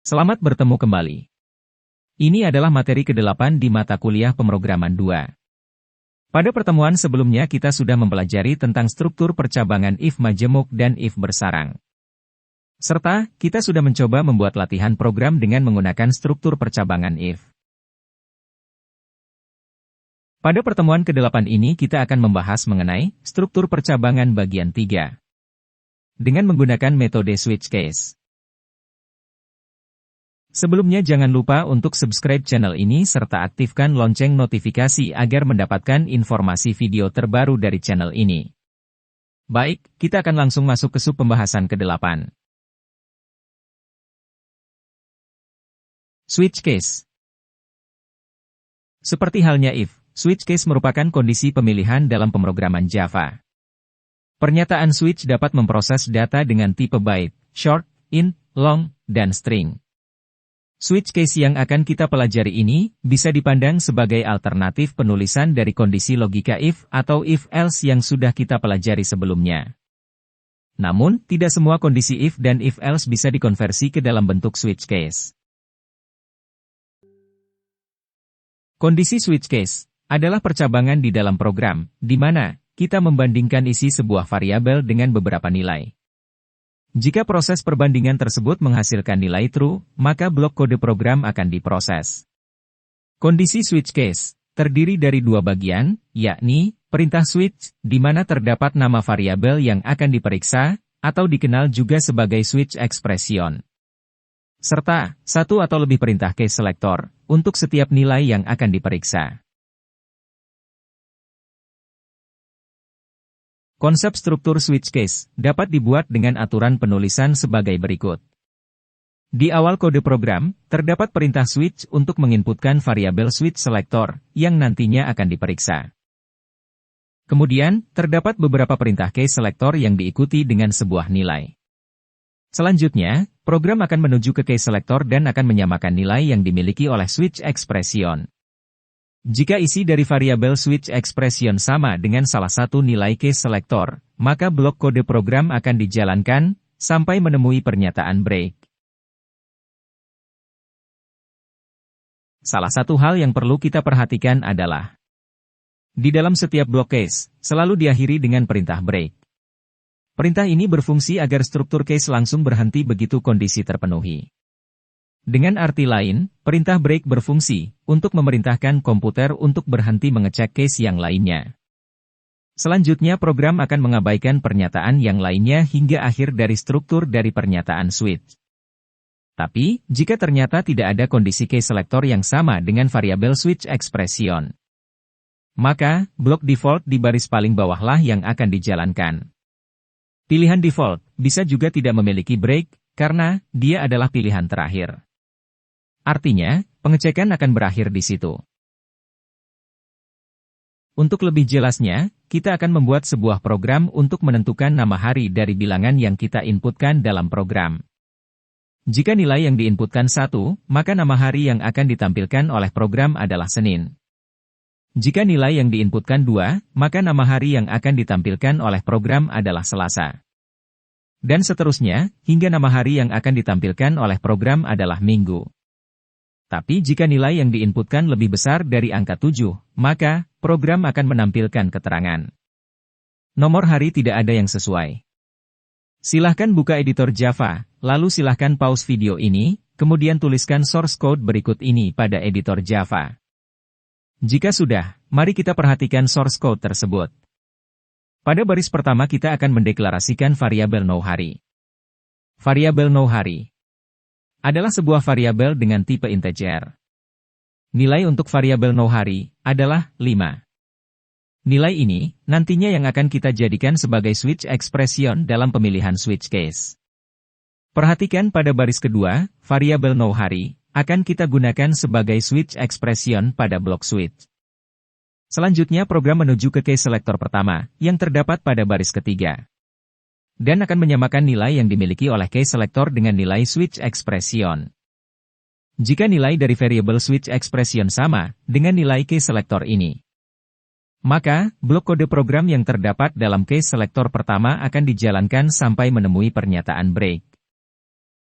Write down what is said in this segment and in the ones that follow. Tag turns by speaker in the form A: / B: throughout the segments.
A: Selamat bertemu kembali. Ini adalah materi ke-8 di mata kuliah pemrograman 2. Pada pertemuan sebelumnya kita sudah mempelajari tentang struktur percabangan if majemuk dan if bersarang. Serta, kita sudah mencoba membuat latihan program dengan menggunakan struktur percabangan if. Pada pertemuan ke-8 ini kita akan membahas mengenai struktur percabangan bagian 3. Dengan menggunakan metode switch case. Sebelumnya jangan lupa untuk subscribe channel ini serta aktifkan lonceng notifikasi agar mendapatkan informasi video terbaru dari channel ini. Baik, kita akan langsung masuk ke sub pembahasan ke-8. Switch case. Seperti halnya if, switch case merupakan kondisi pemilihan dalam pemrograman Java. Pernyataan switch dapat memproses data dengan tipe byte, short, int, long, dan string. Switch case yang akan kita pelajari ini bisa dipandang sebagai alternatif penulisan dari kondisi logika if atau if-else yang sudah kita pelajari sebelumnya. Namun, tidak semua kondisi if dan if-else bisa dikonversi ke dalam bentuk switch case. Kondisi switch case adalah percabangan di dalam program, di mana kita membandingkan isi sebuah variabel dengan beberapa nilai. Jika proses perbandingan tersebut menghasilkan nilai true, maka blok kode program akan diproses. Kondisi switch case terdiri dari dua bagian, yakni perintah switch, di mana terdapat nama variabel yang akan diperiksa, atau dikenal juga sebagai switch expression. Serta, satu atau lebih perintah case selector, untuk setiap nilai yang akan diperiksa. Konsep struktur switch case dapat dibuat dengan aturan penulisan sebagai berikut. Di awal kode program, terdapat perintah switch untuk menginputkan variabel switch selector yang nantinya akan diperiksa. Kemudian, terdapat beberapa perintah case selector yang diikuti dengan sebuah nilai. Selanjutnya, program akan menuju ke case selector dan akan menyamakan nilai yang dimiliki oleh switch expression. Jika isi dari variabel switch expression sama dengan salah satu nilai case selector, maka blok kode program akan dijalankan sampai menemui pernyataan break. Salah satu hal yang perlu kita perhatikan adalah di dalam setiap blok case, selalu diakhiri dengan perintah break. Perintah ini berfungsi agar struktur case langsung berhenti begitu kondisi terpenuhi. Dengan arti lain, perintah break berfungsi untuk memerintahkan komputer untuk berhenti mengecek case yang lainnya. Selanjutnya program akan mengabaikan pernyataan yang lainnya hingga akhir dari struktur dari pernyataan switch. Tapi, jika ternyata tidak ada kondisi case selector yang sama dengan variabel switch expression, maka blok default di baris paling bawahlah yang akan dijalankan. Pilihan default bisa juga tidak memiliki break, karena dia adalah pilihan terakhir. Artinya, pengecekan akan berakhir di situ. Untuk lebih jelasnya, kita akan membuat sebuah program untuk menentukan nama hari dari bilangan yang kita inputkan dalam program. Jika nilai yang diinputkan 1, maka nama hari yang akan ditampilkan oleh program adalah Senin. Jika nilai yang diinputkan 2, maka nama hari yang akan ditampilkan oleh program adalah Selasa. Dan seterusnya, hingga nama hari yang akan ditampilkan oleh program adalah Minggu. Tapi jika nilai yang diinputkan lebih besar dari angka 7, maka program akan menampilkan keterangan nomor hari tidak ada yang sesuai. Silahkan buka editor Java, lalu silahkan pause video ini, kemudian tuliskan source code berikut ini pada editor Java. Jika sudah, mari kita perhatikan source code tersebut. Pada baris pertama kita akan mendeklarasikan variabel no hari. Variabel no hari adalah sebuah variabel dengan tipe integer. Nilai untuk variabel no hari adalah 5. Nilai ini nantinya yang akan kita jadikan sebagai switch expression dalam pemilihan switch case. Perhatikan pada baris kedua, variabel no hari akan kita gunakan sebagai switch expression pada blok switch. Selanjutnya program menuju ke case selector pertama yang terdapat pada baris ketiga. Dan akan menyamakan nilai yang dimiliki oleh case selector dengan nilai switch expression. Jika nilai dari variabel switch expression sama dengan nilai case selector ini, maka blok kode program yang terdapat dalam case selector pertama akan dijalankan sampai menemui pernyataan break.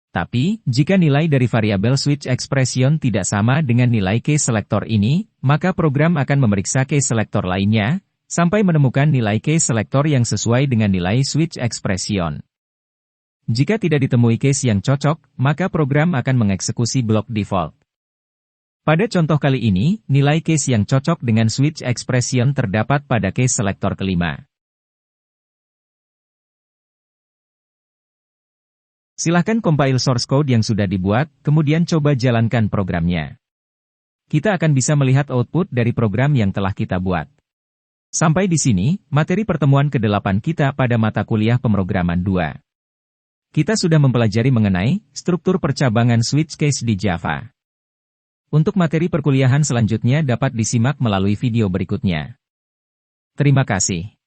A: Tapi, jika nilai dari variabel switch expression tidak sama dengan nilai case selector ini, maka program akan memeriksa case selector lainnya, sampai menemukan nilai case selector yang sesuai dengan nilai switch expression. Jika tidak ditemui case yang cocok, maka program akan mengeksekusi blok default. Pada contoh kali ini, nilai case yang cocok dengan switch expression terdapat pada case selector kelima. Silahkan compile source code yang sudah dibuat, kemudian coba jalankan programnya. Kita akan bisa melihat output dari program yang telah kita buat. Sampai di sini, materi pertemuan ke-8 kita pada mata kuliah pemrograman 2. Kita sudah mempelajari mengenai struktur percabangan switch case di Java. Untuk materi perkuliahan selanjutnya dapat disimak melalui video berikutnya. Terima kasih.